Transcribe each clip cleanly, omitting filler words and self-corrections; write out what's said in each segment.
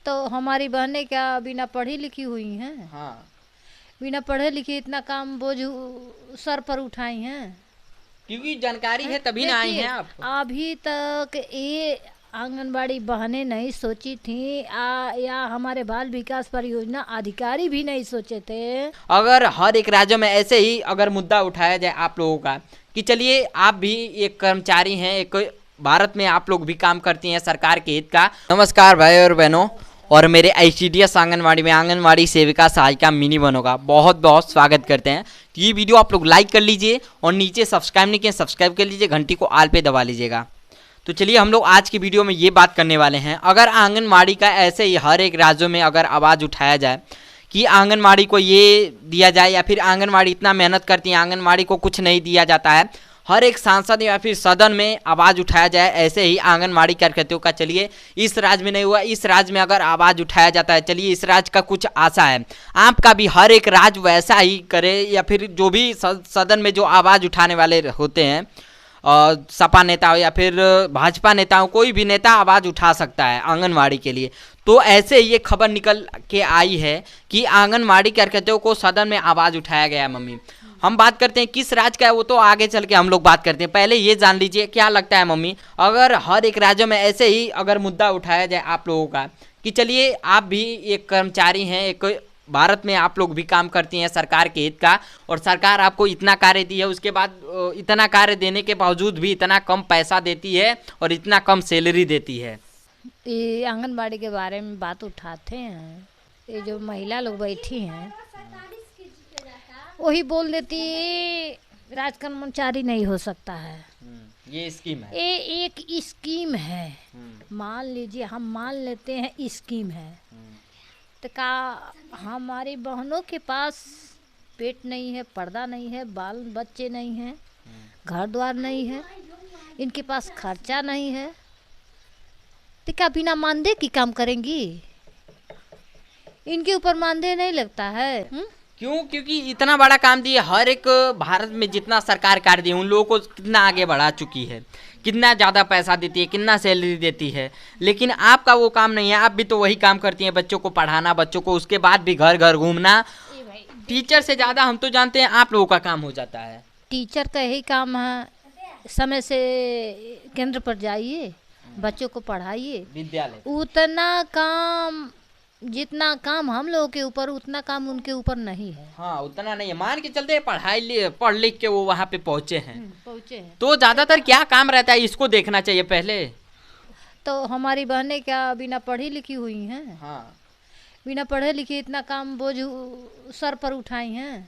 तो हमारी बहनें क्या बिना पढ़ी लिखी हुई हैं? हाँ, बिना पढ़े लिखे इतना काम बोझ सर पर उठाई हैं। क्योंकि जानकारी है तभी ना आई हैं आप। अभी तक ये आंगनबाड़ी बहनें नहीं सोची थी या हमारे बाल विकास परियोजना अधिकारी भी नहीं सोचे थे। अगर हर एक राज्य में ऐसे ही अगर मुद्दा उठाया जाए आप लोगों का कि चलिए आप भी एक कर्मचारी हैं, एक भारत में आप लोग भी काम करती हैं सरकार के हित का। नमस्कार भाई और बहनों, और मेरे ICDS आंगनवाड़ी में आंगनवाड़ी सेविका सहायिका मिनी बनों का बहुत बहुत स्वागत करते हैं। तो ये वीडियो आप लोग लाइक कर लीजिए और नीचे सब्सक्राइब नहीं किए सब्सक्राइब कर लीजिए, घंटी को आल पे दबा लीजिएगा। तो चलिए हम लोग आज की वीडियो में ये बात करने वाले हैं, अगर आंगनवाड़ी का ऐसे ही हर एक राज्यों में अगर आवाज़ उठाया जाए कि आंगनवाड़ी को ये दिया जाए या फिर आंगनवाड़ी इतना मेहनत करती है आंगनवाड़ी को कुछ नहीं दिया जाता है, हर एक सांसद या फिर सदन में आवाज़ उठाया जाए ऐसे ही आंगनवाड़ी कार्यकर्ताओं का। चलिए इस राज्य में नहीं हुआ, इस राज्य में अगर आवाज़ उठाया जाता है, चलिए इस राज्य का कुछ आशा है आपका भी हर एक राज्य वैसा ही करे, या फिर जो भी सदन में जो आवाज़ उठाने वाले होते हैं सपा नेता हो या फिर भाजपा नेता हो, कोई भी नेता आवाज़ उठा सकता है आंगनवाड़ी के लिए। तो ऐसे ये खबर निकल के आई है कि आंगनवाड़ी कार्यकर्ताओं को सदन में आवाज़ उठाया गया है। मम्मी, हम बात करते हैं किस राज्य का है वो तो आगे चल के हम लोग बात करते हैं, पहले ये जान लीजिए क्या लगता है मम्मी, अगर हर एक राज्य में ऐसे ही अगर मुद्दा उठाया जाए आप लोगों का कि चलिए आप भी एक कर्मचारी हैं, एक भारत में आप लोग भी काम करती हैं सरकार के हित का, और सरकार आपको इतना कार्य दी है, उसके बाद इतना कार्य देने के बावजूद भी इतना कम पैसा देती है और इतना कम सैलरी देती है। ये आंगनबाड़ी के बारे में बात उठाते हैं, ये जो महिला लोग बैठी हैं वही बोल देती है राज कर्मचारी नहीं हो सकता है। ये स्कीम है, ये एक स्कीम है, मान लीजिए हम मान लेते हैं स्कीम है, तो का हमारी बहनों के पास पेट नहीं है, पर्दा नहीं है, बाल बच्चे नहीं हैं, घर द्वार नहीं है, इनके पास खर्चा नहीं है, तो क्या बिना मानदेय की काम करेंगी? इनके ऊपर मानदेय नहीं लगता है? क्यों? क्योंकि इतना बड़ा काम दिए, हर एक भारत में जितना सरकार कार्य दिए उन लोगों को कितना आगे बढ़ा चुकी है, कितना ज़्यादा पैसा देती है, कितना सैलरी देती है, लेकिन आपका वो काम नहीं है। आप भी तो वही काम करती हैं, बच्चों को पढ़ाना, बच्चों को उसके बाद भी घर घर घूमना। टीचर से ज़्यादा हम तो जानते हैं आप लोगों का काम हो जाता है। टीचर का यही काम है, समय से केंद्र पर जाइए, बच्चों को पढ़ाइए, विद्यालय। उतना काम जितना काम हम लोगों के ऊपर उतना काम उनके ऊपर नहीं है। हाँ, उतना नहीं है, मान के चलते पढ़ लिख के वो वहाँ पे पहुँचे हैं। तो तो ज़्यादातर क्या काम रहता है इसको देखना चाहिए पहले। तो हमारी बहनें क्या बिना पढ़ी लिखी हुई हैं? हाँ, बिना पढ़े लिखे इतना काम बोझ सर पर उठाई हैं।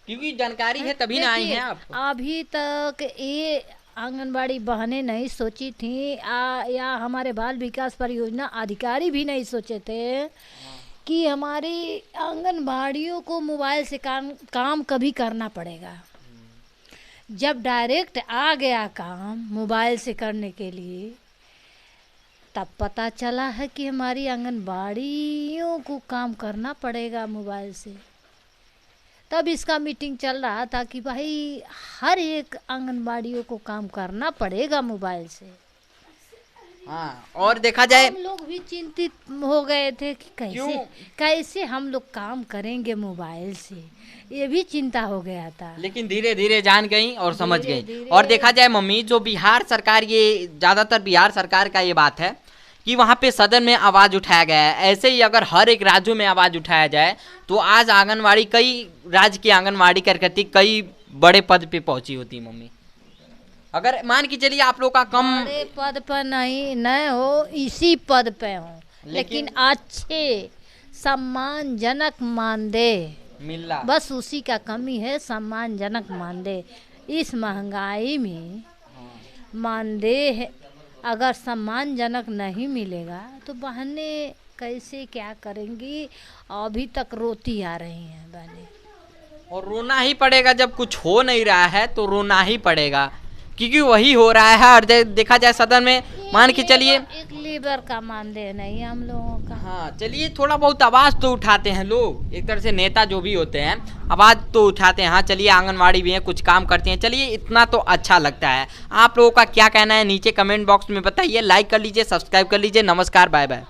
क्योंकि जानकारी है तभी ना आई हैं आप। अभी तक ये आंगनबाड़ी बहनें नहीं सोची थी या हमारे बाल विकास परियोजना अधिकारी भी नहीं सोचे थे कि हमारी आंगनबाड़ियों को मोबाइल से काम कभी करना पड़ेगा। जब डायरेक्ट आ गया काम मोबाइल से करने के लिए, तब पता चला है कि हमारी आंगनबाड़ियों को काम करना पड़ेगा मोबाइल से। तब इसका मीटिंग चल रहा था कि भाई हर एक आंगनबाड़ियों को काम करना पड़ेगा मोबाइल से। हाँ, और देखा जाए हम लोग भी चिंतित हो गए थे कि कैसे हम लोग काम करेंगे मोबाइल से, ये भी चिंता हो गया था। लेकिन धीरे धीरे जान गई और समझ गई। और देखा जाए मम्मी, जो बिहार सरकार, ये ज़्यादातर बिहार सरकार का ये बात है कि वहाँ पे सदन में आवाज़ उठाया गया है, ऐसे ही अगर हर एक राज्यों में आवाज़ उठाया जाए तो आज आंगनवाड़ी, कई राज्य की आंगनवाड़ी कार्यकर्ती कई बड़े पद पे पहुँची होती। मम्मी, अगर मान के चलिए आप लोग का कम बड़े पद पर नहीं हो, इसी पद पे हो, लेकिन अच्छे सम्मानजनक मानदेय मिल रहा, बस उसी का कमी है, सम्मानजनक मानदेय। इस महंगाई में मानदेय अगर सम्मानजनक नहीं मिलेगा तो बहनें कैसे क्या करेंगी? अभी तक रोती आ रही हैं बहनें। और रोना ही पड़ेगा, जब कुछ हो नहीं रहा है तो रोना ही पड़ेगा, क्योंकि वही हो रहा है। और देखा जाए सदन में, मान के चलिए एक लेबर का मानदेय नहीं है हम लोगों का। हाँ, चलिए थोड़ा बहुत आवाज़ तो उठाते हैं लोग, एक तरह से नेता जो भी होते हैं आवाज़ तो उठाते हैं। हाँ, चलिए आंगनवाड़ी भी है, कुछ काम करते हैं, चलिए इतना तो अच्छा लगता है। आप लोगों का क्या कहना है नीचे कमेंट बॉक्स में बताइए, लाइक कर लीजिए, सब्सक्राइब कर लीजिए। नमस्कार, बाय बाय।